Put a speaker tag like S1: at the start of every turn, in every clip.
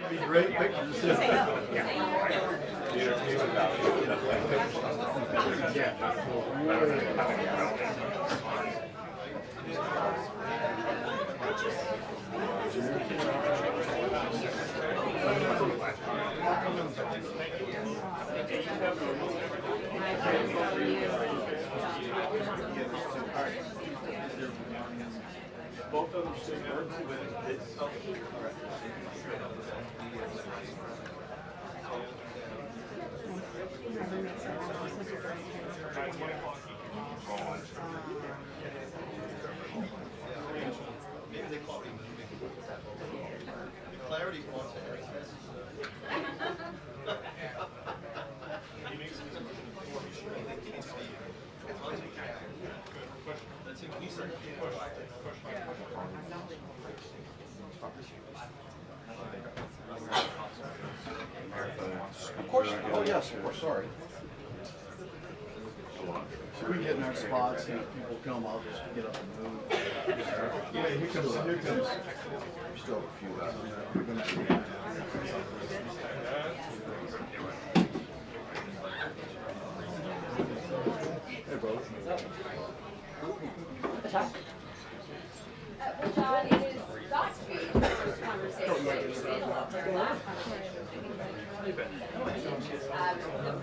S1: Be great pictures. Both of them clarity wants to ask this. Of course. Oh yes, of course. Sorry. So we get in our spots and if people come, I'll just get up and move. Yeah, here comes. Still a few left. Hey, bro.
S2: Well, John, it is got to be the first conversation that you did love their last conversation. The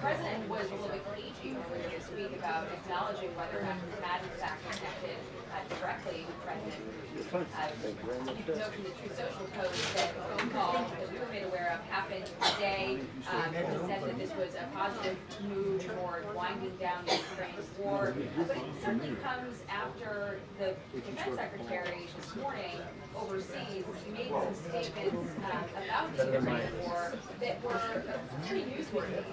S2: president was a little bit cagey earlier this week about acknowledging whether or not he had in fact connected directly with President Putin. You can note from the True Social post that a phone call that we were made aware of happened today. He said that this was a positive move toward winding down the Ukraine war, but it certainly comes after the defense secretary this morning overseas made some statements about the Ukraine war that were pretty newsworthy,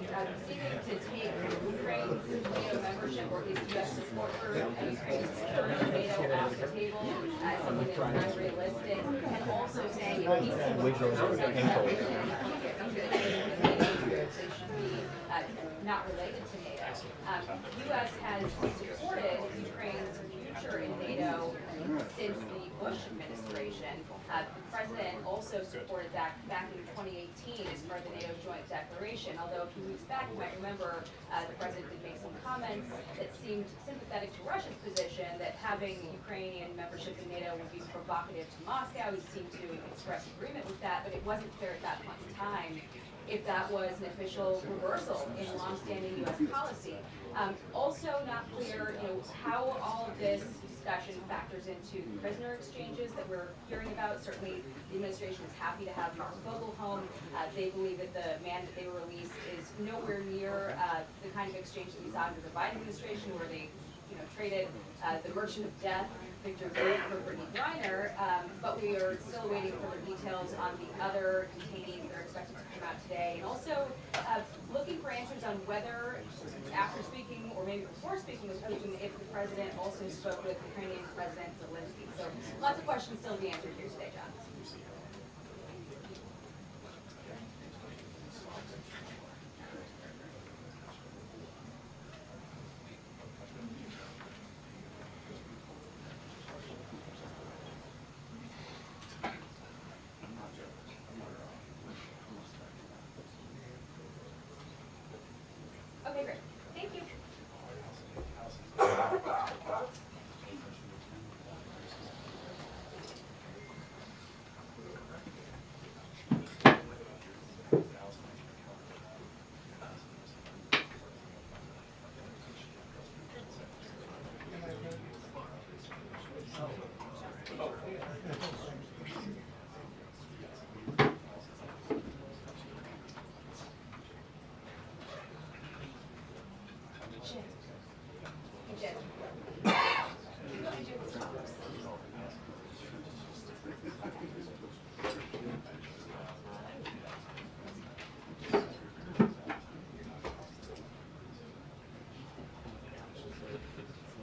S2: seeming to take Ukraine's NATO membership or its U.S. support for Ukraine's return to NATO off the table as something that's unrealistic, and also saying if he's not related to NATO. The U.S. has supported Ukraine's future in NATO since the Bush administration. The president also supported that back in 2018 as part of the NATO Joint Declaration, although a few weeks back, you might remember, the president did make some comments that seemed sympathetic to Russia's position that having Ukrainian membership in NATO would be provocative to Moscow. He seemed to express agreement with that, but it wasn't clear at that point in time if that was an official reversal in longstanding U.S. policy. Also not clear, how all of this discussion factors into the prisoner exchanges that we're hearing about. Certainly, the administration is happy to have Mark Vogel home. They believe that the man that they released is nowhere near the kind of exchange that we saw under the Biden administration, where they, traded the merchant of death, Victor Bout, for Brittany Griner. But we are still waiting for the details on the other detainees that are expected to come out today, and also looking for answers on whether, after speaking or maybe before speaking with Putin, if the president also spoke with Ukrainian President Zelensky. So lots of questions still to be answered here today, John. Okay, great. Thank you.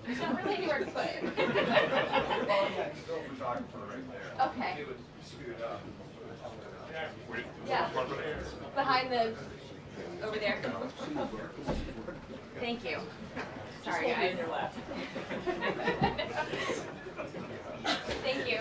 S2: There's not really anywhere to put it.
S3: Well, yeah, still photographer right there.
S2: Okay.
S3: It would scoot up.
S2: Yeah. Behind the, over there. Thank you. Sorry, guys. Your left. Thank you.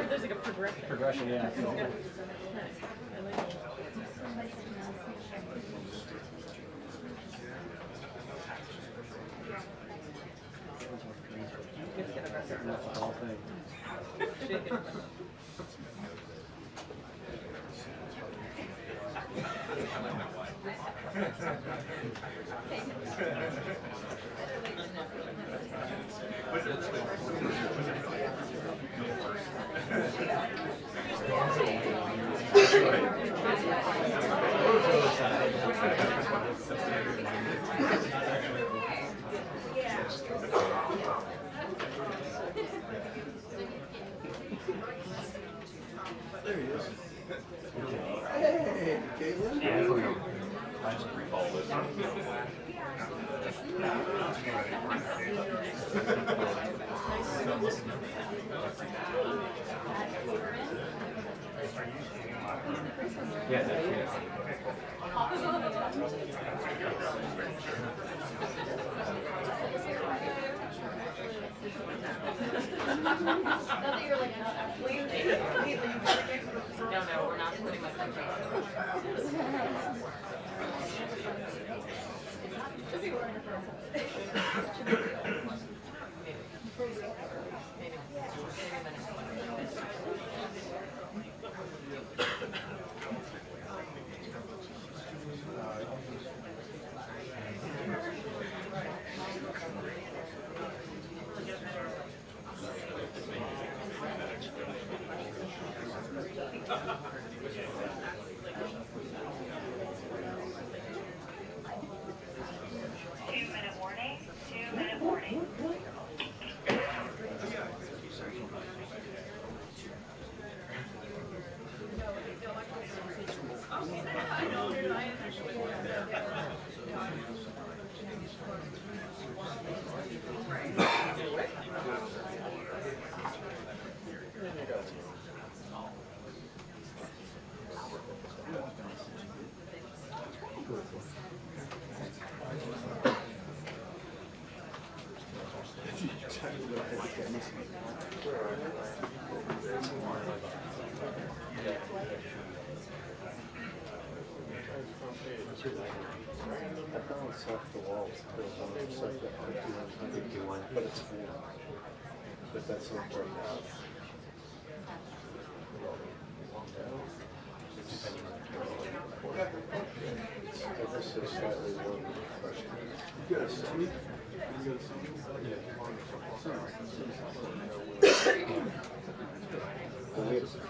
S4: There's like a progression.
S5: Progression, yeah. That's the whole thing.
S1: There he is. Hey, Caitlin.
S3: I just recall this.
S5: Yeah, that's it.
S2: Not that you're like,
S4: No, we're not putting my
S5: I balanced off the walls because it's like that 51, but it's full. But that's not important. This is slightly more question.
S1: You got a seat? You got a seat?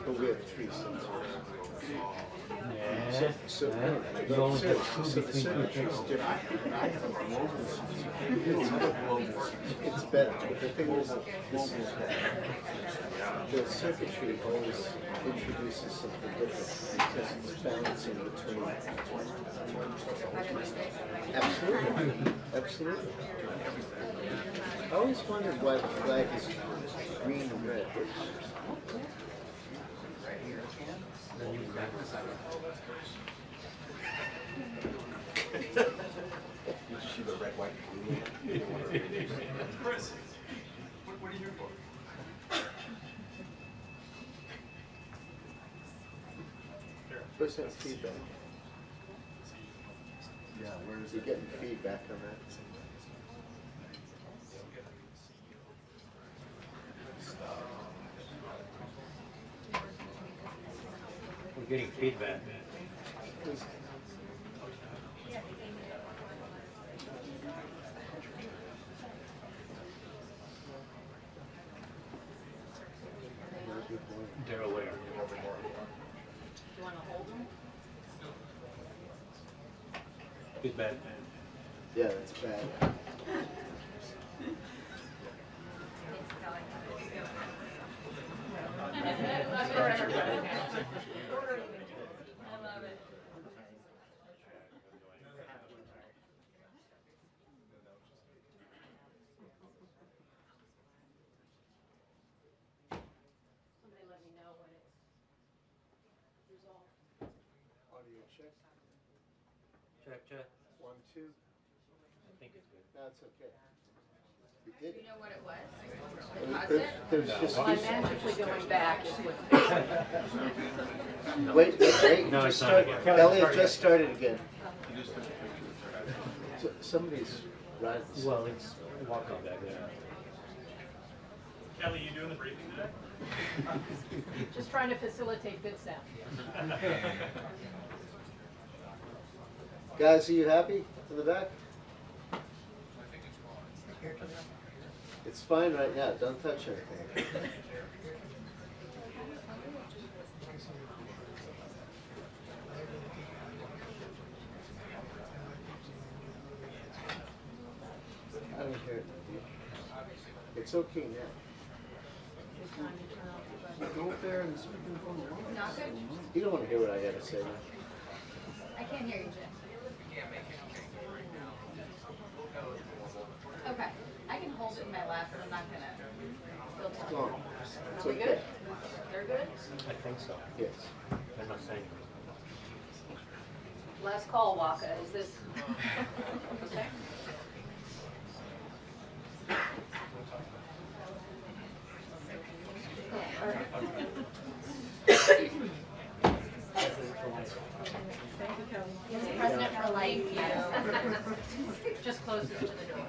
S5: But we have 3 sensors.
S1: Yeah.
S5: So
S1: You
S5: only
S1: so the symmetry is different. I have a global seat. You don't have a global seat.
S5: it's better. But the thing is, this is the circuitry always introduces something different because it's balancing between. Absolutely. Absolutely. I always wondered why the flag is green and red.
S3: You see the red, white, and blue? Chris, what are you here for?
S5: Where's that feedback?
S1: Yeah, where is
S5: You're
S1: it?
S5: getting feedback on that. We're getting feedback.
S4: You want to hold them?
S6: Good bad.
S5: Yeah, that's bad.
S2: I love it. Somebody let me know when it's resolved.
S5: Audio check.
S6: Check, check.
S5: 1, 2.
S6: I think it's good.
S5: That's okay. You did
S2: Do
S5: it.
S2: you know what it was?
S5: There's just
S2: Well, I'm magically going back is what.
S5: wait.
S6: No,
S5: Just
S6: it's not
S5: start.
S6: again.
S5: Kelly, it just started again. Somebody's riding.
S6: Well, it's walking back there.
S7: Kelly, you doing the briefing today?
S4: Just trying to facilitate good sound.
S5: Guys, are you happy in the back? It's fine right now. Don't touch anything. I don't hear it. It's okay now.
S1: Go up there and speak in the phone.
S2: Not good?
S5: You don't want to hear what I got to say.
S2: I can't hear you, Jim. Okay, I can hold it in my lap, but I'm not gonna still talk.
S5: Go on. It's
S2: Are we
S5: okay.
S2: good? They're good?
S6: I think so.
S5: Yes.
S6: I'm not saying.
S2: Last call, Waka, is this, okay? President for life, yes. Just closest to the door.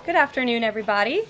S7: Good afternoon, everybody.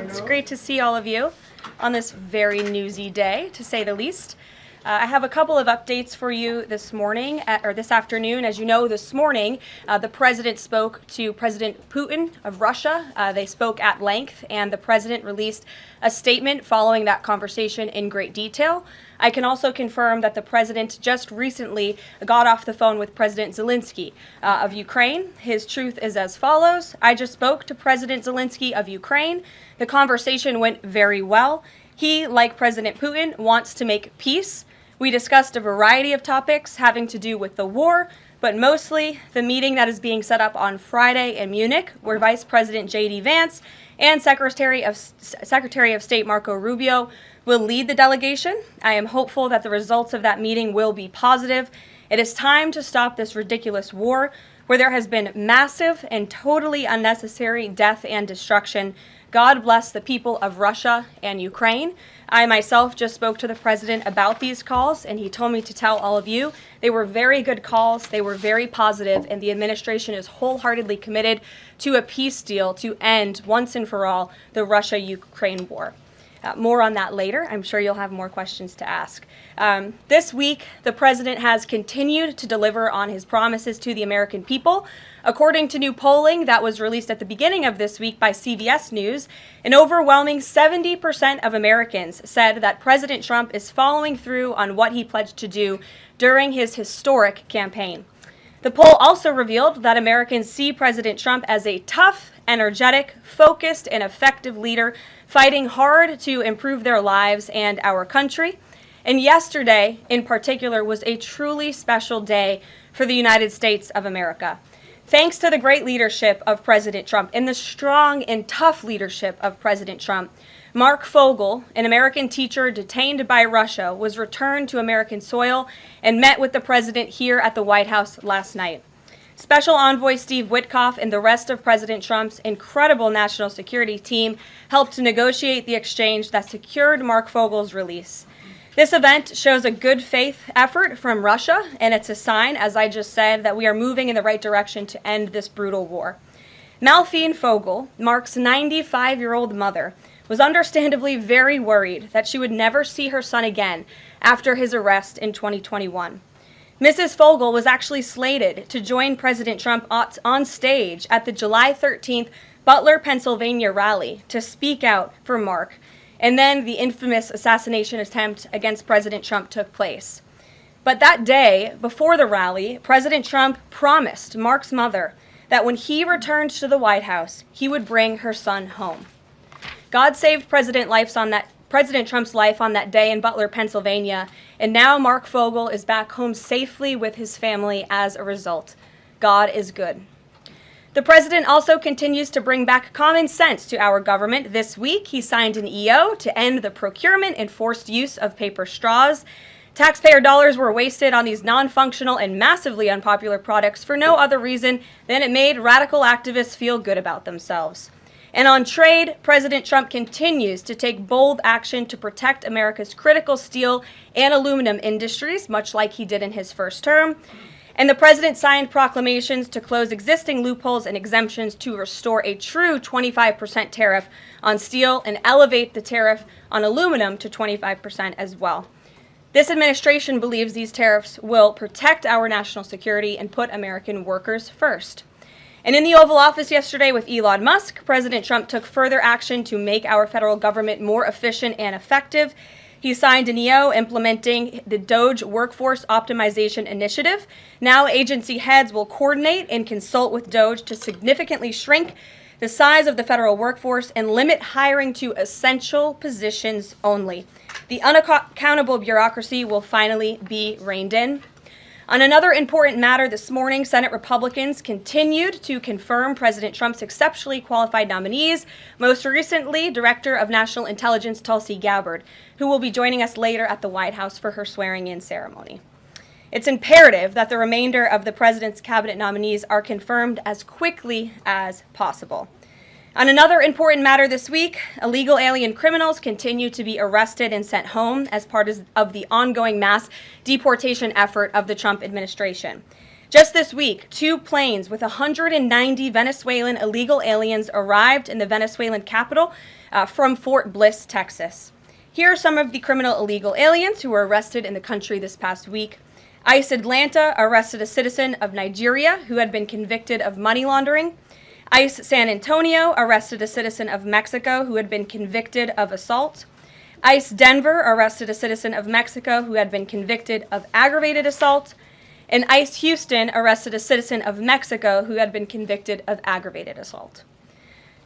S7: It's great to see all of you on this very newsy day, to say the least. I have a couple of updates for you this morning, or this afternoon. As you know, this morning, the president spoke to President Putin of Russia. They spoke at length, and the president released a statement following that conversation in great detail. I can also confirm that the president just recently got off the phone with President Zelensky of Ukraine. His truth is as follows. I just spoke to President Zelensky of Ukraine. The conversation went very well. He, like President Putin, wants to make peace. We discussed a variety of topics having to do with the war, but mostly the meeting that is being set up on Friday in Munich, where Vice President J.D. Vance and Secretary of State Marco Rubio will lead the delegation. I am hopeful that the results of that meeting will be positive. It is time to stop this ridiculous war where there has been massive and totally unnecessary death and destruction. God bless the people of Russia and Ukraine. I myself just spoke to the president about these calls, and he told me to tell all of you they were very good calls, they were very positive, and the administration is wholeheartedly committed to a peace deal to end once and for all the Russia-Ukraine war. More on that later. I'm sure you'll have more questions to ask. This week, the president has continued to deliver on his promises to the American people. According to new polling that was released at the beginning of this week by CBS News, an overwhelming 70% of Americans said that President Trump is following through on what he pledged to do during his historic campaign. The poll also revealed that Americans see President Trump as a tough, energetic, focused, and effective leader fighting hard to improve their lives and our country. And yesterday, in particular, was a truly special day for the United States of America. Thanks to the great leadership of President Trump and the strong and tough leadership of President Trump, Mark Fogel, an American teacher detained by Russia, was returned to American soil and met with the president here at the White House last night. Special Envoy Steve Witkoff and the rest of President Trump's incredible national security team helped negotiate the exchange that secured Mark Fogel's release. This event shows a good faith effort from Russia, and it's a sign, as I just said, that we are moving in the right direction to end this brutal war. Malphine Fogel, Mark's 95-year-old mother, was understandably very worried that she would never see her son again after his arrest in 2021. Mrs. Fogel was actually slated to join President Trump on stage at the July 13th Butler, Pennsylvania rally to speak out for Mark, and then the infamous assassination attempt against President Trump took place. But that day, before the rally, President Trump promised Mark's mother that when he returned to the White House, he would bring her son home. God saved President Trump's life on that day in Butler, Pennsylvania, and now Mark Fogel is back home safely with his family as a result. God is good. The president also continues to bring back common sense to our government. This week, he signed an EO to end the procurement and forced use of paper straws. Taxpayer dollars were wasted on these non-functional and massively unpopular products for no other reason than it made radical activists feel good about themselves. And on trade, President Trump continues to take bold action to protect America's critical steel and aluminum industries, much like he did in his first term. And the president signed proclamations to close existing loopholes and exemptions to restore a true 25% tariff on steel and elevate the tariff on aluminum to 25% as well. This administration believes these tariffs will protect our national security and put American workers first. And in the Oval Office yesterday with Elon Musk, President Trump took further action to make our federal government more efficient and effective. He signed an EO implementing the DOGE Workforce Optimization Initiative. Now agency heads will coordinate and consult with DOGE to significantly shrink the size of the federal workforce and limit hiring to essential positions only. The unaccountable bureaucracy will finally be reined in. On another important matter this morning, Senate Republicans continued to confirm President Trump's exceptionally qualified nominees, most recently Director of National Intelligence Tulsi Gabbard, who will be joining us later at the White House for her swearing-in ceremony. It's imperative that the remainder of the president's cabinet nominees are confirmed as quickly as possible. On another important matter this week, illegal alien criminals continue to be arrested and sent home as part of the ongoing mass deportation effort of the Trump administration. Just this week, 2 planes with 190 Venezuelan illegal aliens arrived in the Venezuelan capital from Fort Bliss, Texas. Here are some of the criminal illegal aliens who were arrested in the country this past week. ICE Atlanta arrested a citizen of Nigeria who had been convicted of money laundering. ICE San Antonio arrested a citizen of Mexico who had been convicted of assault. ICE Denver arrested a citizen of Mexico who had been convicted of aggravated assault. And ICE Houston arrested a citizen of Mexico who had been convicted of aggravated assault.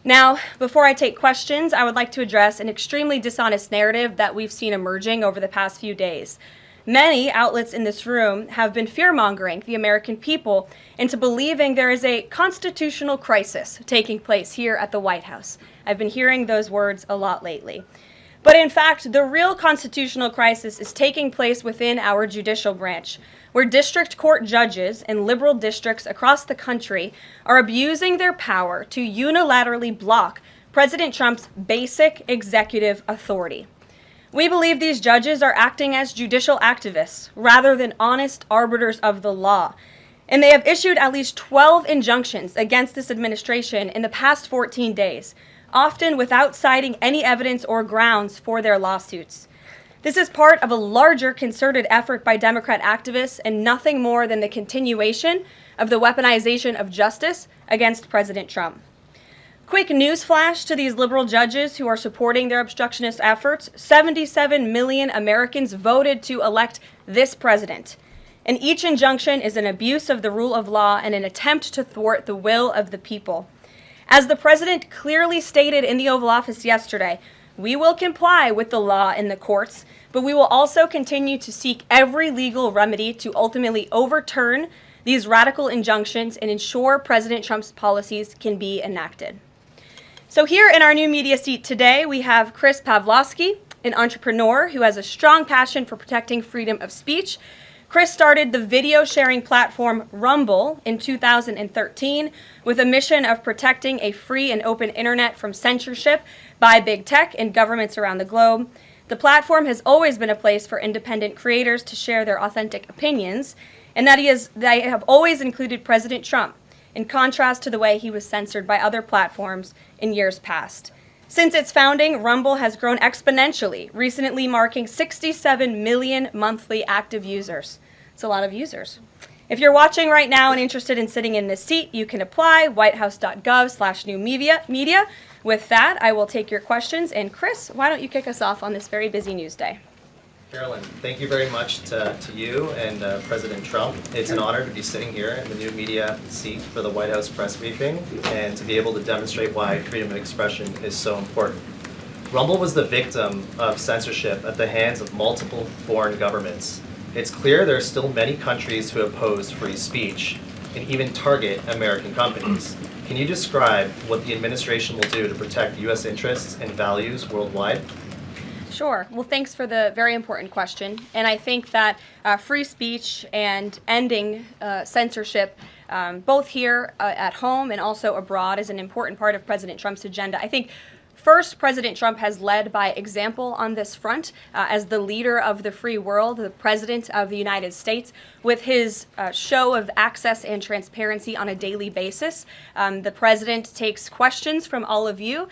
S7: Now, before I take questions, I would like to address an extremely dishonest narrative that we've seen emerging over the past few days. Many outlets in this room have been fear-mongering the American people into believing there is a constitutional crisis taking place here at the White House. I've been hearing those words a lot lately. But in fact, the real constitutional crisis is taking place within our judicial branch, where district court judges in liberal districts across the country are abusing their power to unilaterally block President Trump's basic executive authority. We believe these judges are acting as judicial activists rather than honest arbiters of the law. And they have issued at least 12 injunctions against this administration in the past 14 days, often without citing any evidence or grounds for their lawsuits. This is part of a larger concerted effort by Democrat activists and nothing more than the continuation of the weaponization of justice against President Trump. Quick news flash to these liberal judges who are supporting their obstructionist efforts: 77 million Americans voted to elect this president. And each injunction is an abuse of the rule of law and an attempt to thwart the will of the people. As the president clearly stated in the Oval Office yesterday, we will comply with the law in the courts, but we will also continue to seek every legal remedy to ultimately overturn these radical injunctions and ensure President Trump's policies can be enacted. So here in our new media seat today, we have Chris Pavlovsky, an entrepreneur who has a strong passion for protecting freedom of speech. Chris started the video sharing platform Rumble in 2013 with a mission of protecting a free and open internet from censorship by big tech and governments around the globe. The platform has always been a place for independent creators to share their authentic opinions, and they have always included President Trump, in contrast to the way he was censored by other platforms in years past. Since its founding, Rumble has grown exponentially, recently marking 67 million monthly active users. It's a lot of users. If you're watching right now and interested in sitting in this seat, you can apply, whitehouse.gov/newmedia. With that, I will take your questions. And Chris, why don't you kick us off on this very busy news day?
S8: Karoline, thank you very much to you and President Trump. It's an honor to be sitting here in the new media seat for the White House press briefing and to be able to demonstrate why freedom of expression is so important. Rumble was the victim of censorship at the hands of multiple foreign governments. It's clear there are still many countries who oppose free speech and even target American companies. Can you describe what the administration will do to protect U.S. interests and values worldwide?
S7: Sure. Well, thanks for the very important question. And I think that free speech and ending censorship, both here at home and also abroad, is an important part of President Trump's agenda. I think first, President Trump has led by example on this front as the leader of the free world, the president of the United States, with his show of access and transparency on a daily basis. The president takes questions from all of you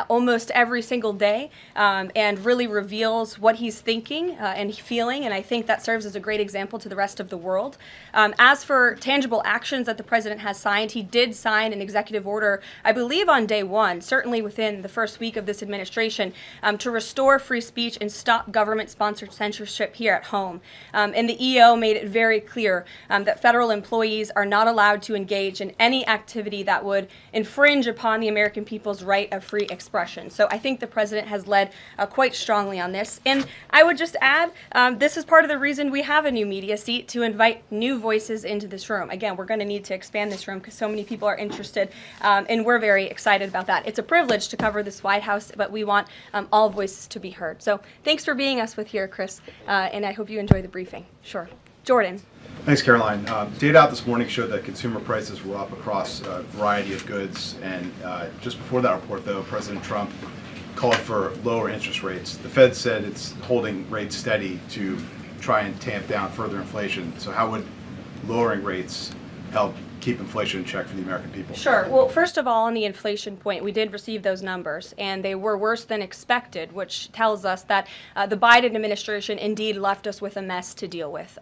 S7: almost every single day and really reveals what he's thinking and feeling, and I think that serves as a great example to the rest of the world. As for tangible actions that the president has signed, he did sign an executive order, I believe on day one, certainly within the first week of this administration, to restore free speech and stop government-sponsored censorship here at home. And the EO made it very clear that federal employees are not allowed to engage in any activity that would infringe upon the American people's right of free expression. So I think the president has led quite strongly on this. And I would just add, this is part of the reason we have a new media seat, to invite new voices into this room. Again, we're going to need to expand this room because so many people are interested, and we're very excited about that. It's a privilege to cover this White House, but we want all voices to be heard. So thanks for being us with here, Chris, and I hope you enjoy the briefing. Sure. Jordan.
S9: Thanks, Karoline. Data out this morning showed that consumer prices were up across a variety of goods, and just before that report, though, President Trump called for lower interest rates. The Fed said it's holding rates steady to try and tamp down further inflation. So how would lowering rates help keep inflation in check for the American people?
S7: Sure. Well, first of all, on the inflation point, we did receive those numbers, and they were worse than expected, which tells us that the Biden administration indeed left us with a mess to deal with.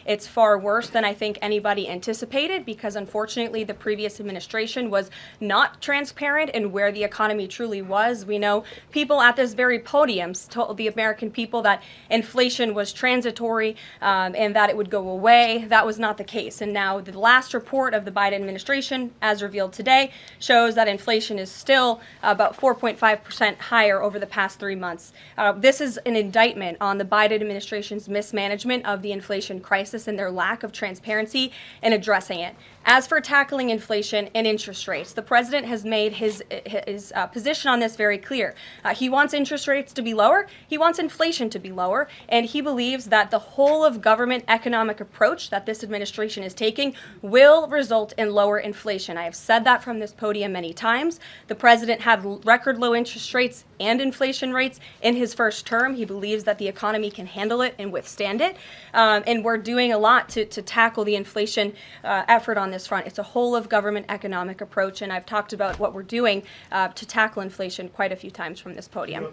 S7: It's far worse than I think anybody anticipated, because unfortunately the previous administration was not transparent in where the economy truly was. We know people at this very podium told the American people that inflation was transitory and that it would go away. That was not the case. And now the last report of the Biden administration, as revealed today, shows that inflation is still about 4.5% higher over the past 3 months. This is an indictment on the Biden administration's mismanagement of the inflation crisis and their lack of transparency in addressing it. As for tackling inflation and interest rates, the president has made his position on this very clear. He wants interest rates to be lower, he wants inflation to be lower, and he believes that the whole of government economic approach that this administration is taking will result in lower inflation. I have said that from this podium many times. The president had record low interest rates and inflation rates in his first term. He believes that the economy can handle it and withstand it, and we're doing a lot to tackle the inflation effort on this front. It's a whole of government economic approach, and I've talked about what we're doing to tackle inflation quite a few times from this podium.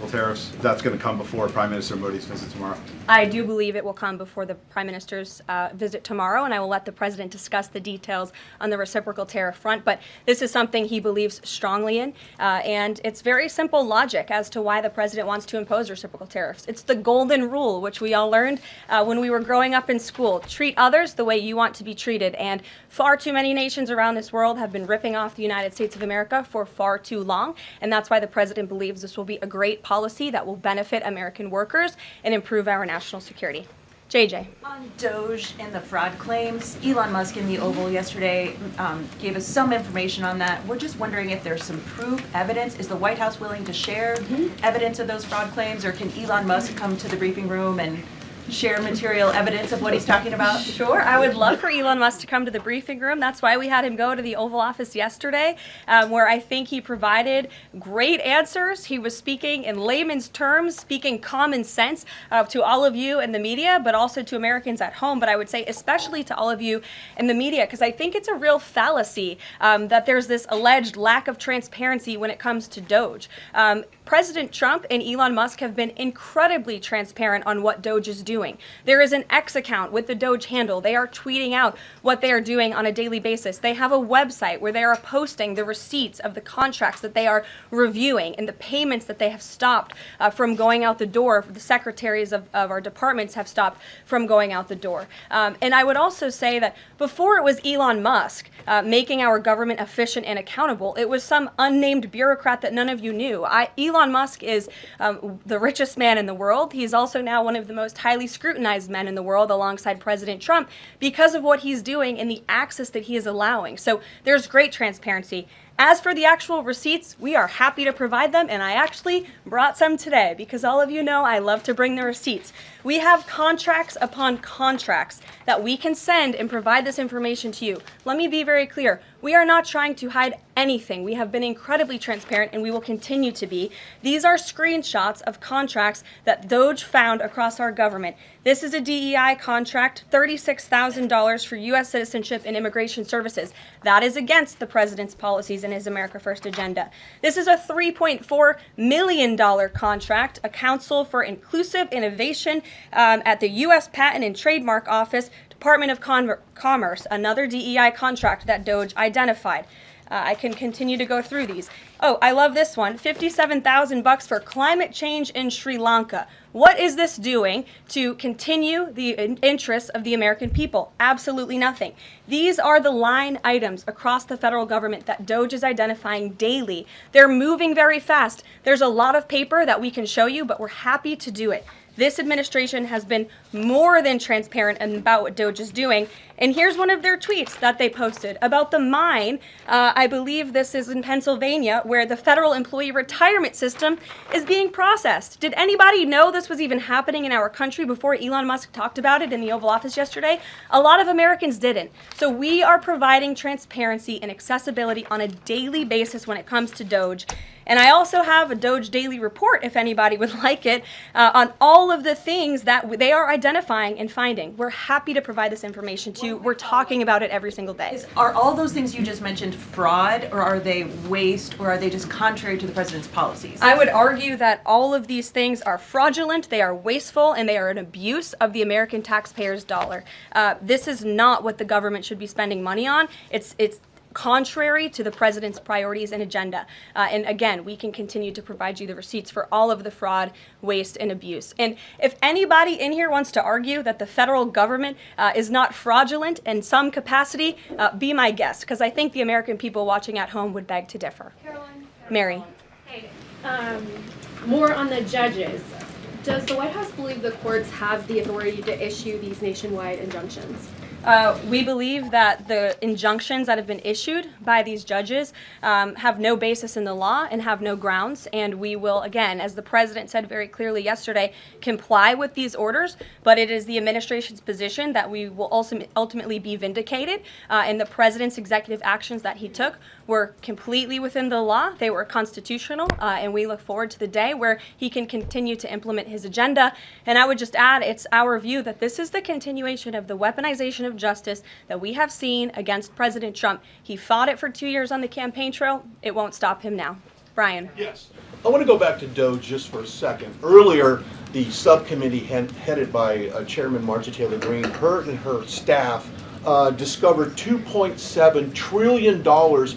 S9: Tariffs, that's going to come before Prime Minister Modi's visit tomorrow?
S7: I do believe it will come before the Prime Minister's visit tomorrow, and I will let the President discuss the details on the reciprocal tariff front, but this is something he believes strongly in, and it's very simple logic as to why the President wants to impose reciprocal tariffs. It's the golden rule, which we all learned when we were growing up in school. Treat others the way you want to be treated, and far too many nations around this world have been ripping off the United States of America for far too long, and that's why the President believes this will be a great policy that will benefit American workers and improve our national security. JJ.
S10: On DOGE and the fraud claims, Elon Musk in the Oval yesterday gave us some information on that. We're just wondering if there's some proof, evidence. Is the White House willing to share evidence of those fraud claims, or can Elon Musk come to the briefing room and share material evidence of what he's talking about?
S7: Sure, I would love for Elon Musk to come to the briefing room. That's why we had him go to the Oval Office yesterday, where I think he provided great answers. He was speaking in layman's terms, speaking common sense to all of you in the media, but also to Americans at home. But I would say especially to all of you in the media, because I think it's a real fallacy that there's this alleged lack of transparency when it comes to DOGE. President Trump and Elon Musk have been incredibly transparent on what DOGE is doing. There is an X account with the DOGE handle. They are tweeting out what they are doing on a daily basis. They have a website where they are posting the receipts of the contracts that they are reviewing and the payments that they have stopped from going out the door. The secretaries of our departments have stopped from going out the door. And I would also say that before it was Elon Musk making our government efficient and accountable, it was some unnamed bureaucrat that none of you knew. Elon Musk is the richest man in the world. He's also now one of the most highly scrutinized men in the world alongside President Trump because of what he's doing and the access that he is allowing. So there's great transparency. As for the actual receipts, we are happy to provide them, and I actually brought some today because all of you know I love to bring the receipts. We have contracts upon contracts that we can send and provide this information to you. Let me be very clear. We are not trying to hide anything. We have been incredibly transparent, and we will continue to be. These are screenshots of contracts that DOGE found across our government. This is a DEI contract, $36,000 for U.S. citizenship and immigration services. That is against the president's policies and his America First agenda. This is a $3.4 million contract, a Council for Inclusive Innovation at the U.S. Patent and Trademark Office, Department of Commerce, another DEI contract that DOGE identified. I can continue to go through these. Oh, I love this one, $57,000 for climate change in Sri Lanka. What is this doing to continue the interests of the American people? Absolutely nothing. These are the line items across the federal government that DOGE is identifying daily. They're moving very fast. There's a lot of paper that we can show you, but we're happy to do it. This administration has been more than transparent about what DOGE is doing. And here's one of their tweets that they posted about the mine. I believe this is in Pennsylvania, where the federal employee retirement system is being processed. Did anybody know this was even happening in our country before Elon Musk talked about it in the Oval Office yesterday? A lot of Americans didn't. So we are providing transparency and accessibility on a daily basis when it comes to DOGE. And I also have a DOGE daily report, if anybody would like it, on all of the things that they are identifying and finding. We're happy to provide this information to you. We're talking about it every single day.
S10: Are all those things you just mentioned fraud, or are they waste, or are they just contrary to the president's policies?
S7: I would argue that all of these things are fraudulent, they are wasteful, and they are an abuse of the American taxpayer's dollar. This is not what the government should be spending money on. It's contrary to the president's priorities and agenda. And again, we can continue to provide you the receipts for all of the fraud, waste, and abuse. And if anybody in here wants to argue that the federal government is not fraudulent in some capacity, be my guest, because I think the American people watching at home would beg to differ.
S11: Caroline?
S7: Mary.
S11: Hey, more on the judges. Does the White House believe the courts have the authority to issue these nationwide injunctions?
S7: We believe that the injunctions that have been issued by these judges have no basis in the law and have no grounds, and we will, again, as the president said very clearly yesterday, comply with these orders, but it is the administration's position that we will also ultimately be vindicated, and the president's executive actions that he took were completely within the law, they were constitutional, and we look forward to the day where he can continue to implement his agenda. And I would just add, it's our view that this is the continuation of the weaponization of justice that we have seen against President Trump. He fought it for 2 years on the campaign trail. It won't stop him now. Brian.
S3: Yes. I want to go back to DOGE just for a second. Earlier, the subcommittee headed by Chairman Marjorie Taylor Greene, her and her staff discovered $2.7 trillion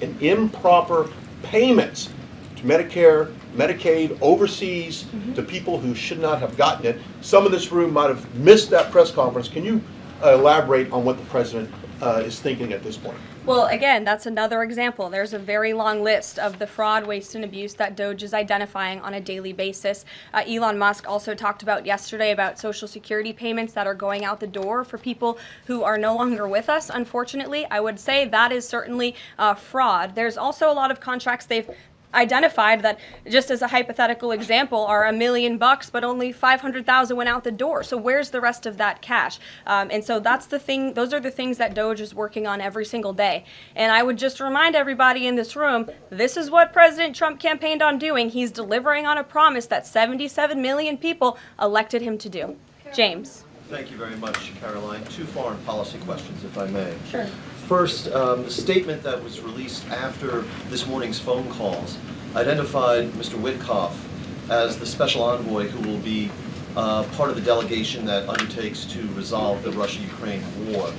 S3: in improper payments to Medicare, Medicaid, overseas, to people who should not have gotten it. Some in this room might have missed that press conference. Can you elaborate on what the president is thinking at this point?
S7: Well, again, that's another example. There's a very long list of the fraud, waste, and abuse that DOGE is identifying on a daily basis. Elon Musk also talked about yesterday about Social Security payments that are going out the door for people who are no longer with us, unfortunately. I would say that is certainly fraud. There's also a lot of contracts they've identified that, just as a hypothetical example, are $1 million, but only 500,000 went out the door. So where's the rest of that cash? And so that's the thing. Those are the things that DOGE is working on every single day. And I would just remind everybody in this room, this is what President Trump campaigned on doing. He's delivering on a promise that 77 million people elected him to do. James.
S12: Thank you very much, Caroline. Two foreign policy questions, if I may.
S7: Sure.
S12: First, the statement that was released after this morning's phone calls identified Mr. Witkoff as the special envoy who will be part of the delegation that undertakes to resolve the Russia-Ukraine war.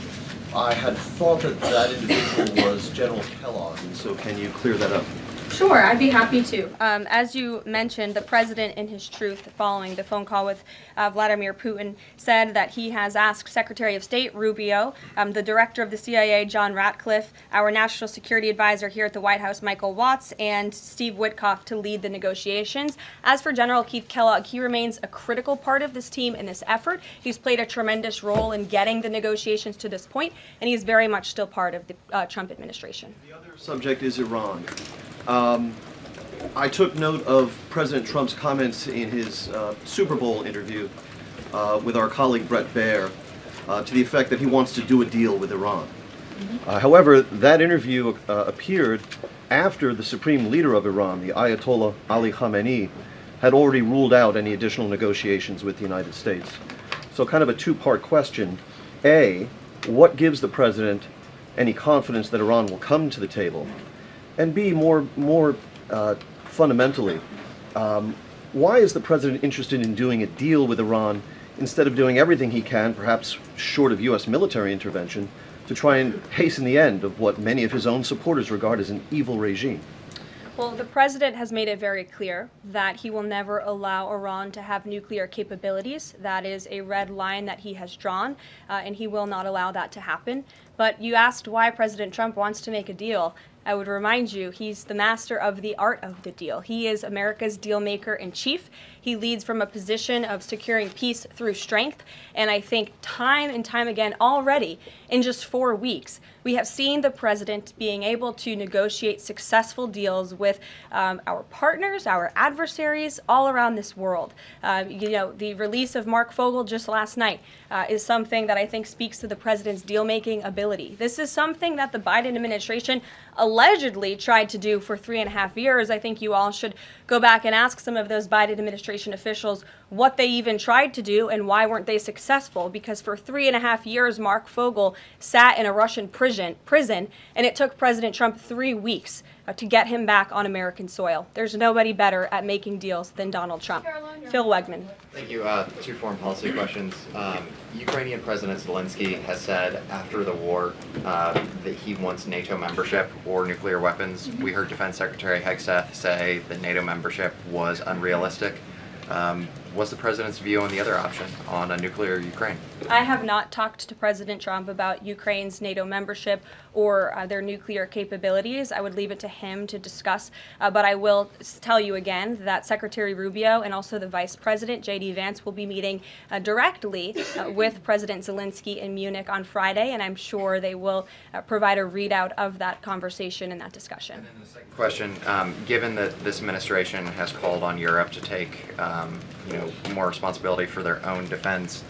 S12: I had thought that that individual was General Kellogg, and so can you clear that up?
S7: Sure, I'd be happy to. As you mentioned, the president, in his truth, following the phone call with Vladimir Putin, said that he has asked Secretary of State Rubio, the director of the CIA, John Ratcliffe, our national security advisor here at the White House, Michael Watts, and Steve Witkoff to lead the negotiations. As for General Keith Kellogg, he remains a critical part of this team in this effort. He's played a tremendous role in getting the negotiations to this point, and he's very much still part of the Trump administration.
S12: The other subject is Iran. I took note of President Trump's comments in his Super Bowl interview with our colleague Brett Baer to the effect that he wants to do a deal with Iran. However, that interview appeared after the supreme leader of Iran, the Ayatollah Ali Khamenei, had already ruled out any additional negotiations with the United States. So kind of a two-part question. A, what gives the president any confidence that Iran will come to the table? And B, more fundamentally, why is the president interested in doing a deal with Iran instead of doing everything he can, perhaps short of U.S. military intervention, to try and hasten the end of what many of his own supporters regard as an evil regime?
S7: Well, the president has made it very clear that he will never allow Iran to have nuclear capabilities. That is a red line that he has drawn, and he will not allow that to happen. But you asked why President Trump wants to make a deal. I would remind you, he's the master of the art of the deal. He is America's deal maker in chief. He leads from a position of securing peace through strength. And I think time and time again already, in just 4 weeks, We have seen the president being able to negotiate successful deals with our partners, our adversaries all around this world. The release of Mark Fogel just last night is something that I think speaks to the president's deal-making ability. This is something that the Biden administration allegedly tried to do for 3.5 years. I think you all should go back and ask some of those Biden administration officials what they even tried to do and why weren't they successful, because for 3.5 years Mark Fogel sat in a Russian prison and it took President Trump 3 weeks to get him back on American soil. There's nobody better at making deals than Donald Trump. Phil Wegman.
S13: Thank you. 2 foreign policy questions. Ukrainian President Zelensky has said after the war that he wants NATO membership or nuclear weapons. We heard Defense Secretary Hegseth say that NATO membership was unrealistic. What's the president's view on the other option, on a nuclear Ukraine?
S7: I have not talked to President Trump about Ukraine's NATO membership or their nuclear capabilities. I would leave it to him to discuss. But I will tell you again that Secretary Rubio and also the Vice President, J.D. Vance, will be meeting directly with President Zelensky in Munich on Friday, and I'm sure they will provide a readout of that conversation and that discussion.
S13: And then the second question, given that this administration has called on Europe to take more responsibility for their own defense,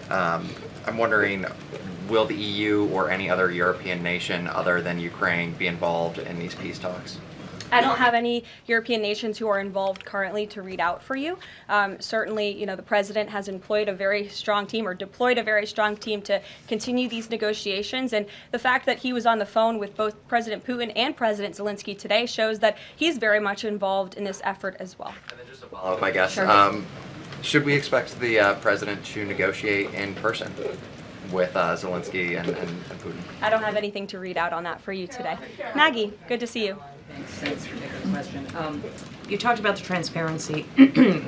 S13: I'm wondering, will the EU or any other European nation other than Ukraine be involved in these peace talks?
S7: I don't have any European nations who are involved currently to read out for you. Certainly, the president has employed a very strong team or deployed a very strong team to continue these negotiations. And the fact that he was on the phone with both President Putin and President Zelensky today shows that he's very much involved in this effort as well.
S13: And then just a follow-up, I guess.
S7: Sure.
S13: Should we expect the president to negotiate in person with Zelensky and Putin?
S7: I don't have anything to read out on that for you today. Maggie, good to see you.
S14: Thanks for taking the question. You talked about the transparency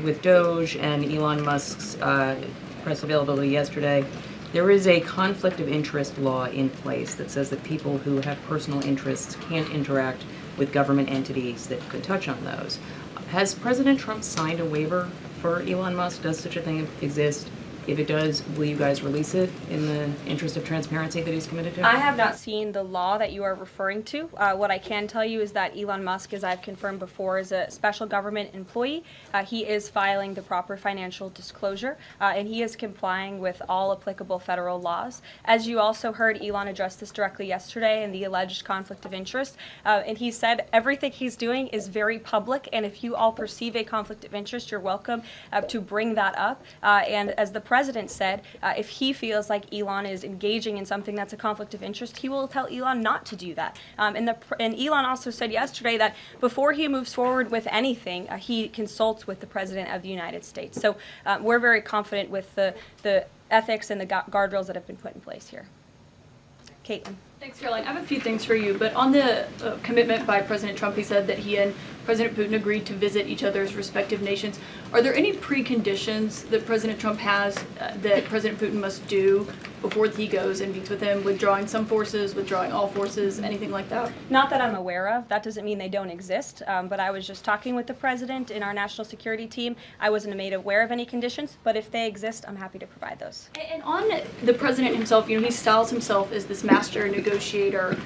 S14: with DOGE and Elon Musk's press availability yesterday. There is a conflict of interest law in place that says that people who have personal interests can't interact with government entities that could touch on those. Has President Trump signed a waiver for Elon Musk? Does such a thing exist? If it does, will you guys release it in the interest of transparency that he's committed to?
S7: I have not seen the law that you are referring to. What I can tell you is that Elon Musk, as I've confirmed before, is a special government employee. He is filing the proper financial disclosure, and he is complying with all applicable federal laws. As you also heard, Elon addressed this directly yesterday in the alleged conflict of interest, and he said everything he's doing is very public, and if you all perceive a conflict of interest, you're welcome to bring that up. And as the president said, if he feels like Elon is engaging in something that's a conflict of interest, he will tell Elon not to do that. And Elon also said yesterday that before he moves forward with anything, he consults with the President of the United States. So we're very confident with the ethics and the guardrails that have been put in place here. Caitlin.
S15: Thanks, Karoline. I have a few things for you, but on the commitment by President Trump, he said that he and President Putin agreed to visit each other's respective nations. Are there any preconditions that President Trump has that President Putin must do before he goes and meets with him, withdrawing some forces, withdrawing all forces, anything like that?
S7: Not that I'm aware of. That doesn't mean they don't exist, but I was just talking with the president in our national security team. I wasn't made aware of any conditions, but if they exist, I'm happy to provide those.
S15: And on the president himself, he styles himself as this master negotiator.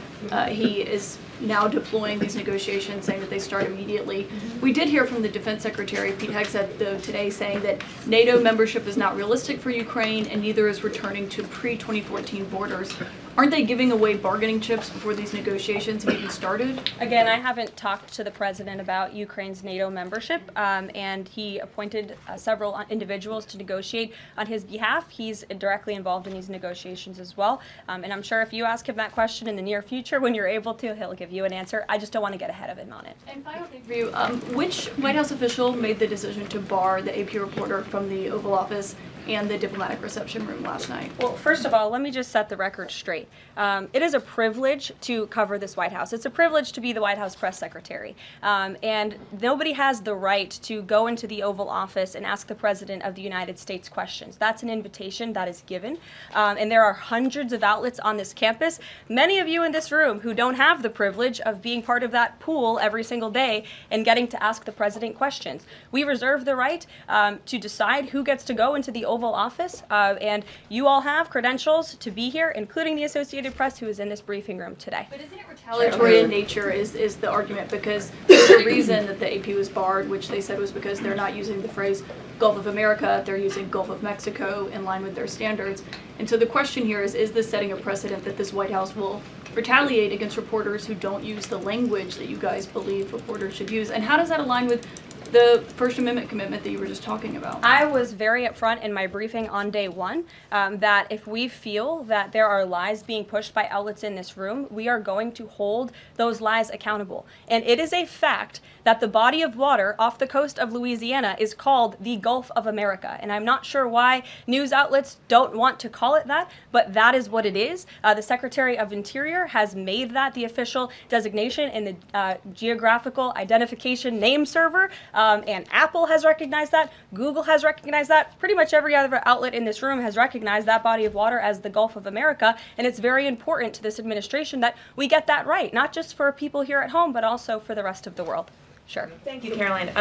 S15: He is now deploying these negotiations, saying that they start immediately. We did hear from the Defense Secretary, Pete Hegseth, though, today saying that NATO membership is not realistic for Ukraine and neither is returning to pre-2014 borders. Aren't they giving away bargaining chips before these negotiations have even started?
S7: Again, I haven't talked to the president about Ukraine's NATO membership, and he appointed several individuals to negotiate on his behalf. He's directly involved in these negotiations as well, and I'm sure if you ask him that question in the near future, when you're able to, he'll give you an answer. I just don't want to get ahead of him on it.
S15: And final thing for you, which White House official made the decision to bar the AP reporter from the Oval Office and the diplomatic reception room last night?
S7: Well, first of all, let me just set the record straight. It is a privilege to cover this White House. It's a privilege to be the White House press secretary. And nobody has the right to go into the Oval Office and ask the President of the United States questions. That's an invitation that is given. And there are hundreds of outlets on this campus, many of you in this room who don't have the privilege of being part of that pool every single day and getting to ask the President questions. We reserve the right to decide who gets to go into the Oval Office, and you all have credentials to be here, including the Associated Press who was in this briefing room today.
S15: But isn't it retaliatory in nature is the argument, because the reason that the AP was barred, which they said was because they're not using the phrase Gulf of America, they're using Gulf of Mexico in line with their standards. And so the question here is this setting a precedent that this White House will retaliate against reporters who don't use the language that you guys believe reporters should use? And how does that align with the First Amendment commitment that you were just talking about?
S7: I was very upfront in my briefing on day one that if we feel that there are lies being pushed by outlets in this room, we are going to hold those lies accountable. And it is a fact that the body of water off the coast of Louisiana is called the Gulf of America. And I'm not sure why news outlets don't want to call it that, but that is what it is. The Secretary of Interior has made that the official designation in the Geographical Identification Name Server. And Apple has recognized that, Google has recognized that, pretty much every other outlet in this room has recognized that body of water as the Gulf of America, and it's very important to this administration that we get that right, not just for people here at home, but also for the rest of the world. Sure.
S16: Thank you, Karoline.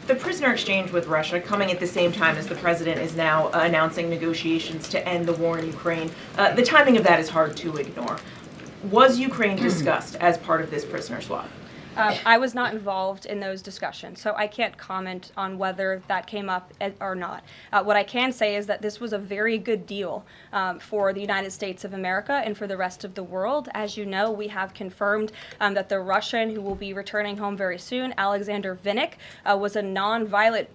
S16: The prisoner exchange with Russia coming at the same time as the president is now announcing negotiations to end the war in Ukraine. The timing of that is hard to ignore. Was Ukraine discussed as part of this prisoner swap?
S7: I was not involved in those discussions, so I can't comment on whether that came up or not. What I can say is that this was a very good deal for the United States of America and for the rest of the world. As you know, we have confirmed that the Russian who will be returning home very soon, Alexander Vinnik, was a non-violent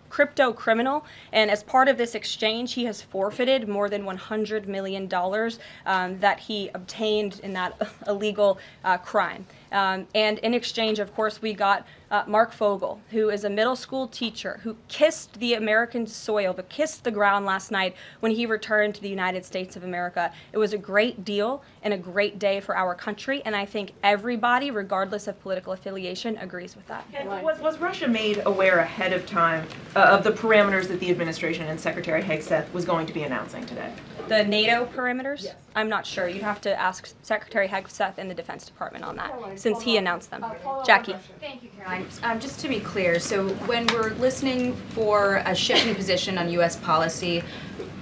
S7: crypto criminal, and as part of this exchange, he has forfeited more than $100 million that he obtained in that illegal crime. And in exchange, of course, we got Mark Fogel, who is a middle school teacher who kissed the American soil, but kissed the ground last night when he returned to the United States of America. It was a great deal and a great day for our country, and I think everybody, regardless of political affiliation, agrees with that.
S16: And was Russia made aware ahead of time of the parameters that the administration and Secretary Hegseth was going to be announcing today?
S7: The NATO perimeters? Yes. I'm not sure. You'd have to ask Secretary Hegseth in the Defense Department on that, since he announced them. Jackie.
S17: Thank you, Caroline. Just to be clear, so when we're listening for a shift in position on U.S. policy,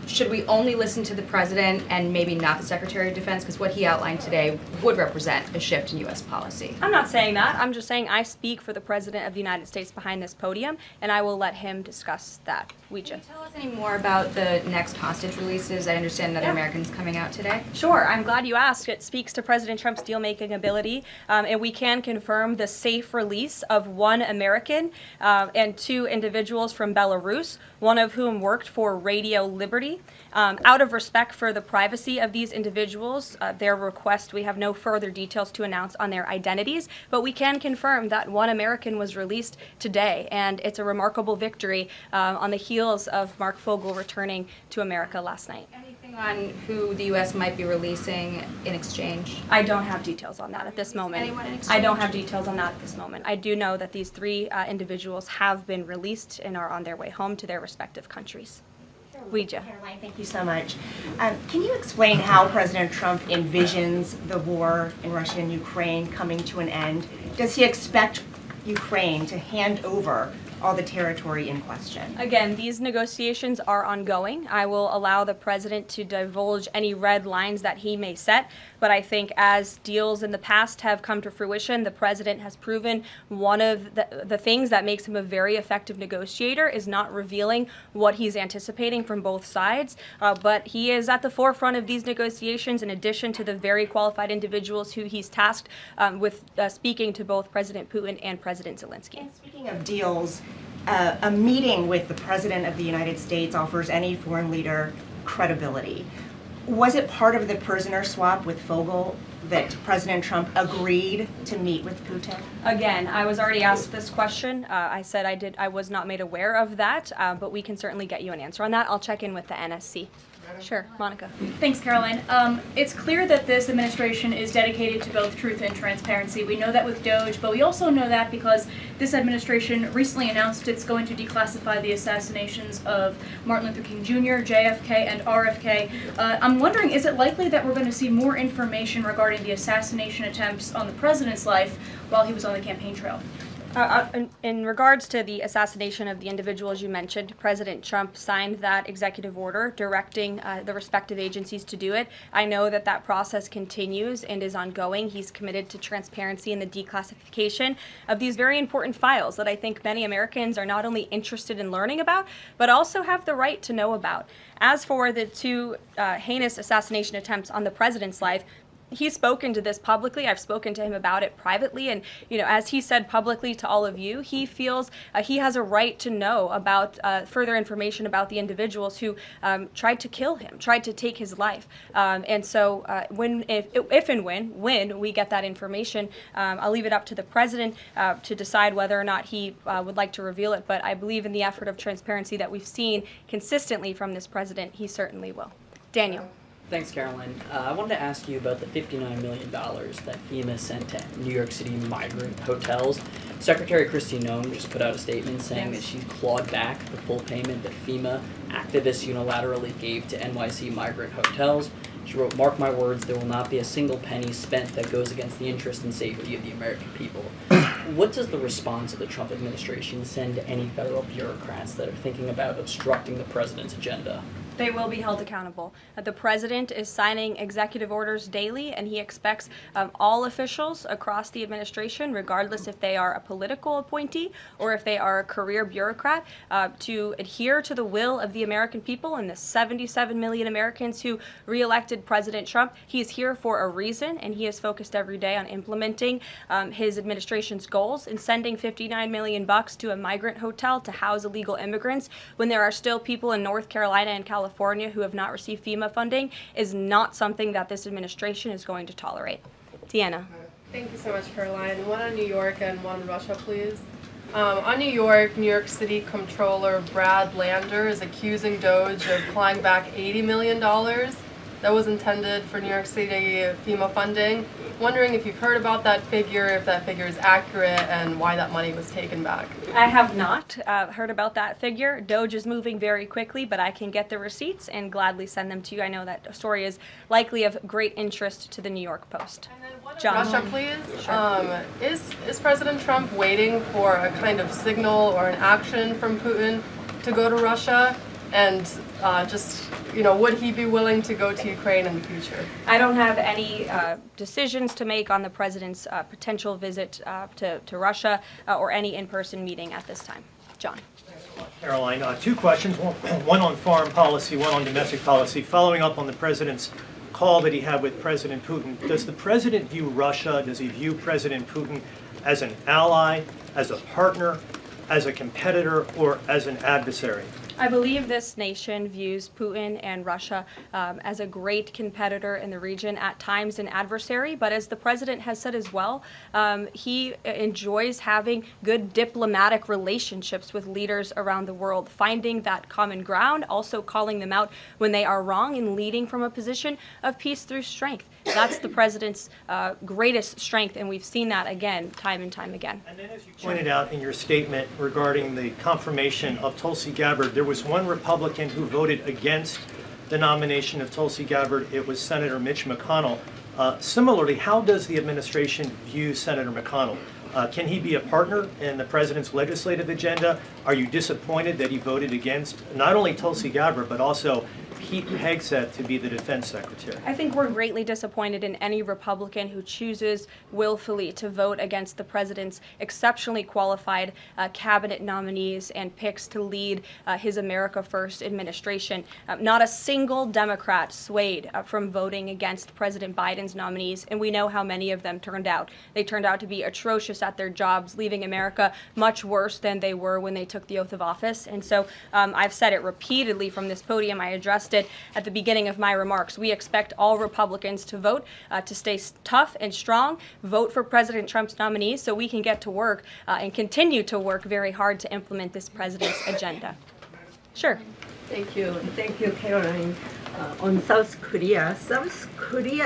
S17: should we only listen to the president and maybe not the Secretary of Defense? Because what he outlined today would represent a shift in U.S. policy.
S7: I'm not saying that. I'm just saying I speak for the President of the United States behind this podium, and I will let him discuss that.
S17: Can you tell us any more about the next hostage releases? I understand another American's coming out today.
S7: Sure. I'm glad you asked. It speaks to President Trump's deal-making ability, and we can confirm the safe release of one American and two individuals from Belarus, one of whom worked for Radio Liberty. Out of respect for the privacy of these individuals, their request, we have no further details to announce on their identities, but we can confirm that one American was released today, and it's a remarkable victory on the heels of Mark Fogel returning to America last night.
S17: Anything on who the U.S. might be releasing in exchange?
S7: I don't have details on that at this moment.
S17: Anyone in exchange?
S7: I don't have details on that at this moment. I do know that these three individuals have been released and are on their way home to their respective countries.
S18: Karoline, thank you so much. Can you explain how President Trump envisions the war in Russia and Ukraine coming to an end? Does he expect Ukraine to hand over all the territory in question?
S7: Again, these negotiations are ongoing. I will allow the president to divulge any red lines that he may set, but I think as deals in the past have come to fruition, the president has proven one of the things that makes him a very effective negotiator is not revealing what he's anticipating from both sides, but he is at the forefront of these negotiations in addition to the very qualified individuals who he's tasked with speaking to both President Putin and President Zelensky.
S18: And speaking of deals, a meeting with the President of the United States offers any foreign leader credibility. Was it part of the prisoner swap with Fogel that President Trump agreed to meet with Putin?
S7: Again, I was already asked this question. I said I was not made aware of that, but we can certainly get you an answer on that. I'll check in with the NSC. Sure, Monica.
S15: Thanks, Caroline. It's clear that this administration is dedicated to both truth and transparency. We know that with DOGE, but we also know that because this administration recently announced it's going to declassify the assassinations of Martin Luther King Jr., JFK, and RFK. I'm wondering, is it likely that we're going to see more information regarding the assassination attempts on the president's life while he was on the campaign trail?
S7: In regards to the assassination of the individuals you mentioned, President Trump signed that executive order directing the respective agencies to do it. I know that that process continues and is ongoing. He's committed to transparency in the declassification of these very important files that I think many Americans are not only interested in learning about, but also have the right to know about. As for the two heinous assassination attempts on the president's life, he's spoken to this publicly. I've spoken to him about it privately, and as he said publicly to all of you, he feels he has a right to know about further information about the individuals who tried to kill him, tried to take his life. And so, if and when we get that information, I'll leave it up to the president to decide whether or not he would like to reveal it. But I believe in the effort of transparency that we've seen consistently from this president, he certainly will. Daniel.
S19: Thanks, Caroline. I wanted to ask you about the $59 million that FEMA sent to New York City migrant hotels. Secretary Kristi Noem just put out a statement saying that she's clawed back the full payment that FEMA activists unilaterally gave to NYC migrant hotels. She wrote, "Mark my words, there will not be a single penny spent that goes against the interest and safety of the American people." What does the response of the Trump administration send to any federal bureaucrats that are thinking about obstructing the president's agenda?
S7: They will be held accountable. The president is signing executive orders daily, and he expects all officials across the administration, regardless if they are a political appointee or if they are a career bureaucrat, to adhere to the will of the American people and the 77 million Americans who re-elected President Trump. He is here for a reason, and he is focused every day on implementing his administration's goals and sending $59 million to a migrant hotel to house illegal immigrants when there are still people in North Carolina and California who have not received FEMA funding is not something that this administration is going to tolerate. Deanna.
S20: Thank you so much, Caroline. One on New York and one on Russia, please. On New York City Comptroller Brad Lander is accusing DOGE of clawing back $80 million that was intended for New York City FEMA funding. Wondering if you've heard about that figure, if that figure is accurate, and why that money was taken back.
S7: I have not heard about that figure. DOGE is moving very quickly, but I can get the receipts and gladly send them to you. I know that story is likely of great interest to the New York Post. John.
S20: Russia, please. Sure. Is President Trump waiting for a kind of signal or an action from Putin to go to Russia? And would he be willing to go to Ukraine in the future?
S7: I don't have any decisions to make on the president's potential visit to Russia or any in-person meeting at this time. John.
S6: Caroline, two questions, one on foreign policy, one on domestic policy. Following up on the president's call that he had with President Putin, does the president view Russia, does he view President Putin as an ally, as a partner, as a competitor, or as an adversary?
S7: I believe this nation views Putin and Russia as a great competitor in the region, at times an adversary, but as the president has said as well, he enjoys having good diplomatic relationships with leaders around the world, finding that common ground, also calling them out when they are wrong, and leading from a position of peace through strength. That's the president's greatest strength, and we've seen that again, time and time again.
S6: And then as you pointed out in your statement regarding the confirmation of Tulsi Gabbard, there was one Republican who voted against the nomination of Tulsi Gabbard. It was Senator Mitch McConnell. Similarly, how does the administration view Senator McConnell? Can he be a partner in the president's legislative agenda? Are you disappointed that he voted against not only Tulsi Gabbard, but also Pete Hegseth to be the defense secretary?
S7: I think we're greatly disappointed in any Republican who chooses willfully to vote against the president's exceptionally qualified cabinet nominees and picks to lead his America First administration. Not a single Democrat swayed from voting against President Biden's nominees, and we know how many of them turned out. They turned out to be atrocious at their jobs, leaving America much worse than they were when they took the oath of office. And so I've said it repeatedly from this podium. I addressed it at the beginning of my remarks. We expect all Republicans to vote, to stay tough and strong, vote for President Trump's nominees so we can get to work and continue to work very hard to implement this president's agenda. Sure.
S21: Thank you. Thank you, Caroline. On South Korea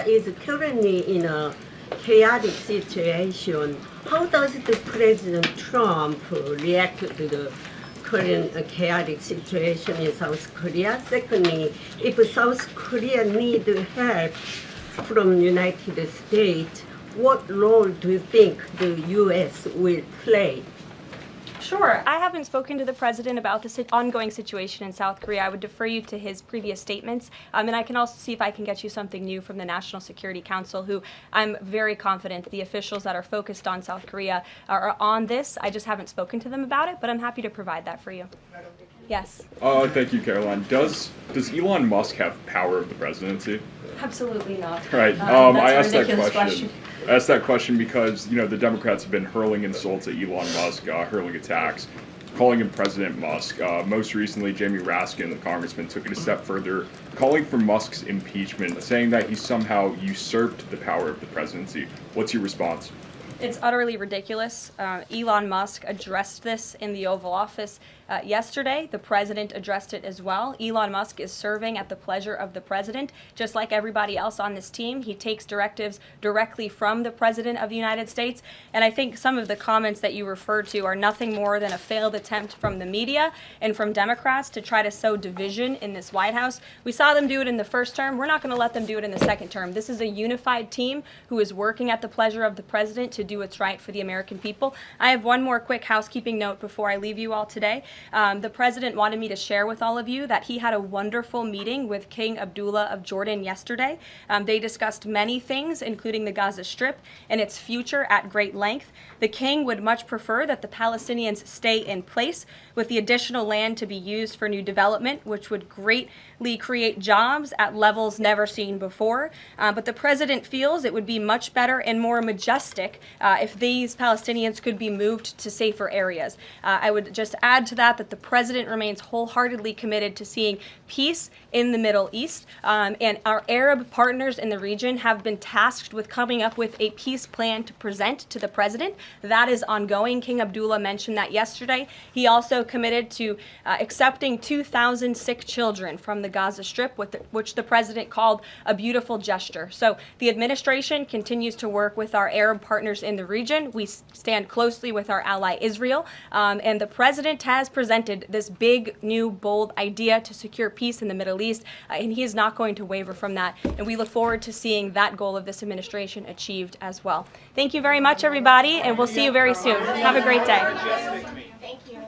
S21: is currently in a chaotic situation. How does the President Trump react to the current chaotic situation in South Korea? Secondly, if South Korea needs help from the United States, what role do you think the U.S. will play?
S7: Sure. I haven't spoken to the president about the ongoing situation in South Korea. I would defer you to his previous statements. And I can also see if I can get you something new from the National Security Council, who I'm very confident the officials that are focused on South Korea are on this. I just haven't spoken to them about it, but I'm happy to provide that for you. Yes.
S4: Thank you, Caroline. Does Elon Musk have power of the presidency?
S7: Absolutely not.
S4: Right. I asked that question. I asked that question because, the Democrats have been hurling insults at Elon Musk, hurling attacks, calling him President Musk. Most recently, Jamie Raskin, the congressman, took it a step further, calling for Musk's impeachment, saying that he somehow usurped the power of the presidency. What's your response?
S7: It's utterly ridiculous. Elon Musk addressed this in the Oval Office yesterday. The president addressed it as well. Elon Musk is serving at the pleasure of the president, just like everybody else on this team. He takes directives directly from the president of the United States. And I think some of the comments that you referred to are nothing more than a failed attempt from the media and from Democrats to try to sow division in this White House. We saw them do it in the first term. We're not going to let them do it in the second term. This is a unified team who is working at the pleasure of the president to do what's right for the American people. I have one more quick housekeeping note before I leave you all today. The president wanted me to share with all of you that he had a wonderful meeting with King Abdullah of Jordan yesterday. They discussed many things, including the Gaza Strip and its future at great length. The king would much prefer that the Palestinians stay in place, with the additional land to be used for new development, which would greatly create jobs at levels never seen before. But the president feels it would be much better and more majestic if these Palestinians could be moved to safer areas. I would just add to that the president remains wholeheartedly committed to seeing peace in the Middle East, and our Arab partners in the region have been tasked with coming up with a peace plan to present to the president. That is ongoing. King Abdullah mentioned that yesterday. He also committed to accepting 2,000 sick children from the Gaza Strip, which the president called a beautiful gesture. So the administration continues to work with our Arab partners in the region. We stand closely with our ally Israel, and the president has presented this big, new, bold idea to secure peace in the Middle East, and he is not going to waver from that. And we look forward to seeing that goal of this administration achieved as well. Thank you very much, everybody, and we'll see you very soon. Have a great day.
S18: Thank you.